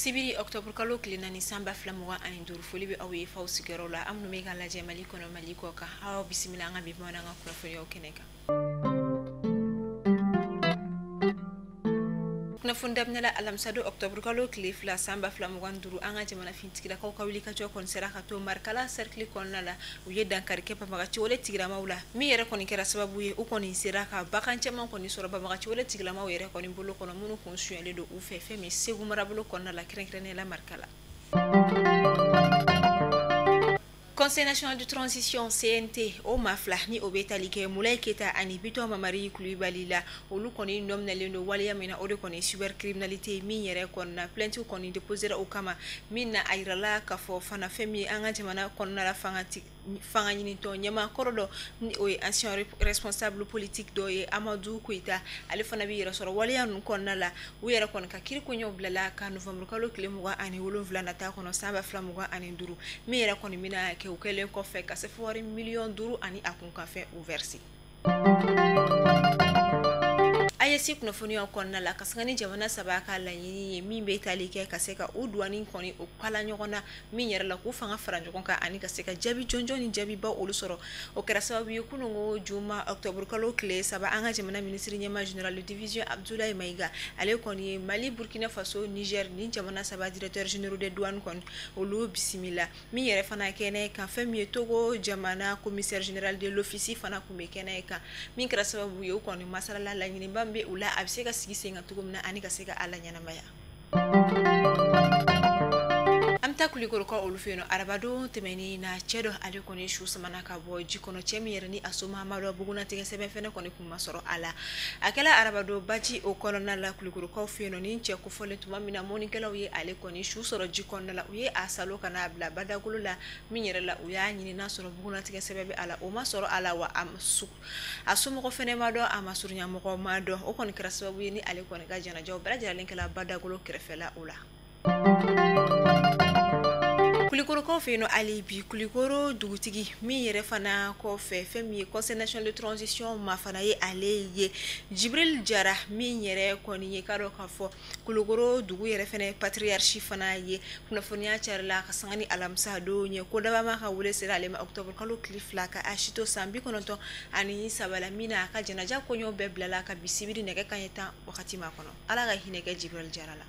Bisibiri October kalo kilina ni samba flamuwa ani nduru foli be awe fa usigero la amnu mega la je maliko no maliko ka aw bisimila nga bibona nga kula foli okeneka na fundamnala alamsado October kalo klif la samba flamuwa nduru anga jamana fintikira ka kawili ka jo konsera ka to markala cercle konnala uye dankar ke papa ci wole tigira mawla mi yere koni kera sababu ye ukoni sira ka bakanche man koni soro baba ci wole tigira maw yere koni bolo kono munu konsuele do u fe mi segu marabolo konnala krenkrene la markala Conseil national de transition CNT o mafla ni obetalike mulai keta ani bito mamari Coulibaly la olu koni nomna lendo waliya mina ode koni cybercriminalité mi yere konna plainte koni déposer au kama minna ayrala ka fo fana femi anga jamana konna la fanga nyini to nyama korodo o ancien responsable politique do ye Amadou Koita ale fana bi yere soro waliya nun konna la u yere kon ka kiri ko nyoblala ka novembre kalo klemu ani wolonvla nata kono samba flamu ani nduru mi yere koni mina ke ukele ko fe ka se fori million duru ani akun ka fe ouversi ayesi kuna foni okonna la kasangani jamana sabaka la yini mi be talike kaseka udwani koni okala nyogona mi yere la ku fanga faranjo konka ani kaseka jabi jonjo ni jabi ba olusoro okera sababu yukuno ngo juma october kalo kle saba anga jamana ministre nyama general de division Abdoulaye Maïga ale koni Mali Burkina Faso Niger ni jamana saba directeur général de douane kon olu bisimila mi yere fana kene kan fami Togo jamana commissaire général de l'office fana kumekene ka mi kera sababu yukoni masala la nyini be ula absega sigisenga tugumna ani kasega ala nyana maya amta kulikoro ko olufeno arabado temeni na chedo ale koni shu samana ka bo jikono chemi yerni asoma maro buguna tege sebe fene koni kuma soro ala akela arabado baji o kolona la kulikoro ko feno ni che ko fole tuma mina moni kala uye ale koni shu soro jikono la uye asalo kana abla badagulu la minyere la uya nyini na soro buguna tege sebe ala o ma soro ala wa amsu asumo ko fene mado amasuru nyamo ko mado o koni kraso uye ni ale koni ga jana jaw bra jara lenkala badagulu krefela ula kulikoro ko fe no alibi kulikoro dugutigi mi yere fana ko fe femi conseil national de transition ma fana ye ale ye Jibril Jara mi yere ko ni karo ka fo kulikoro dugu yere fana patriarchie fana ye kuna fonia charla ka sangani alamsa do nye ko daba ma ka wule sira le ma october kalo cliff la ka ashito sambi kono to ani sabala mina ka janaja ko nyo beblala ka bisibiri ne ka kanyeta wakati ma kono ala ga hineke Jibril Jara la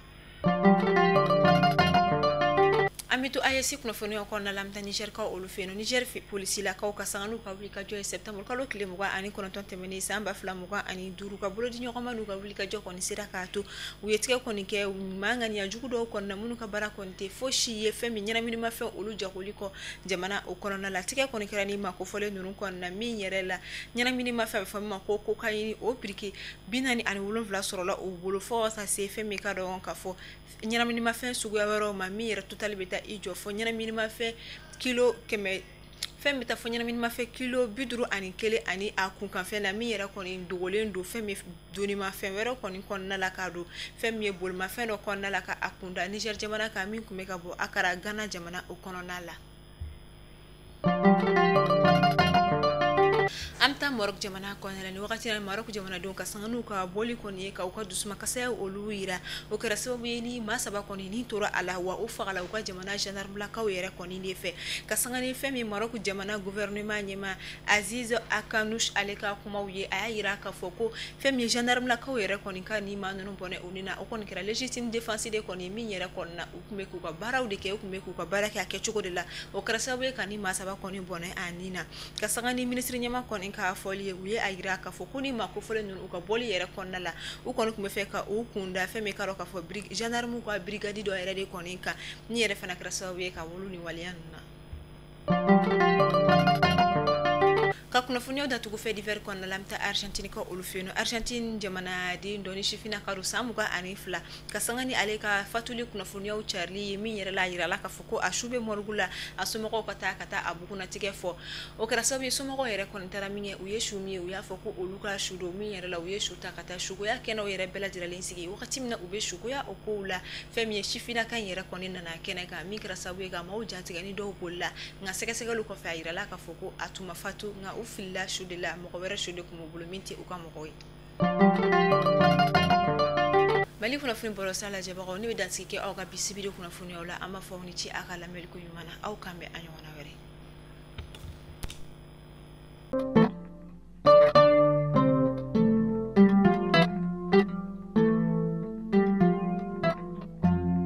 amitu ayesi kuna foni okona lamta Niger ka olufeno Niger fi police la ka sanganu ka wuli ka jo septembre kalo kilemu ga ani kono ton temeni samba flamu ga ani duru ka bolo di nyoma nu ka wuli ka jo koni sira ka tu uyetike koni ke manga ni ajugu do konna munu ka bara konte foshi ye femi nyana mini ma fe olu jakuli ko jamana okona na la tike koni kerani ma ko fole nunu konna mi yere la nyana mini ma fe fami ma ko kayini o priki binani ani wolon vla soro la o bolo fo sa se femi ka do ka fo nyana mini ma fe sugu ya wero ma mi yere total beta ijo fo nyana minima fe kilo keme femme ta fo nyana minima fe kilo biduru ani kele ani akun kan fe na mi yera koni dogolen do femme doni ma fe wero koni konna la ka do femme bol ma fe no konna la ka akunda Niger jamana ka min kumeka bo akara Ghana jamana o kono na la amta morok jamana konela ni wakati na marok jamana don ka sanganu ka boli koni ka ko dusuma kasaya oluira o kera sababu ni masaba koni ni tora ala wa o fagala ko jamana gendarme la ka were koni ni fe ka sangani fe mi marok jamana gouvernement nyema Aziz Akanush aleka kuma uye ayira ka foko fe mi gendarme la ka were koni ka ni manunu bone unina o koni kera légitime défense de koni mi yere konna ukume ku ka baraw de ke ukume ku ka baraka ke chuko de la o kera sababu ka ni masaba koni bone anina ka sangani ministre nyema koni ka foli uye ayira ka fo kuni ma ko fole nun uka boli yere konna la u kono kuma fe ka u kunda fe me karo ka fo gendarme ko brigade do yere de konika ni yere fana krasa uye ka wolu ni walianna ka kuna funyo da tugu fe diver kon lamta Argentine ko olufeno Argentine jamana di ndoni shifina karu samuga anifla ka sangani aleka fatuli kuna funyo Charlie mi yere la yira la ka fuko ashube morgula asumoko kata abukuna tige fo o kara sabi sumoko yere kon tara minye uyeshu mi uya foko oluka shudo mi yere la uyeshu takata shugo ya keno yere bela jira lensigi wakati mina ube shugo ya okula femi shifina kan yere konina na kena ka mi kara sabi ga mauja tigani do bolla nga seka lu ko fa yira la ka foko atuma fatu nga ufilla shudela mo ko wera shude ko mo buluminti uka mo koy mali kunnafoni bɔlɔsira lajɛbagaw ne bɛ dansigi kɛ aw ka bi sibiri kunnafoniyaw la an b'a fɔ aw ni ci a ka lamɛnliko ɲuman na aw kan bɛ a ɲɔgɔnna wɛrɛ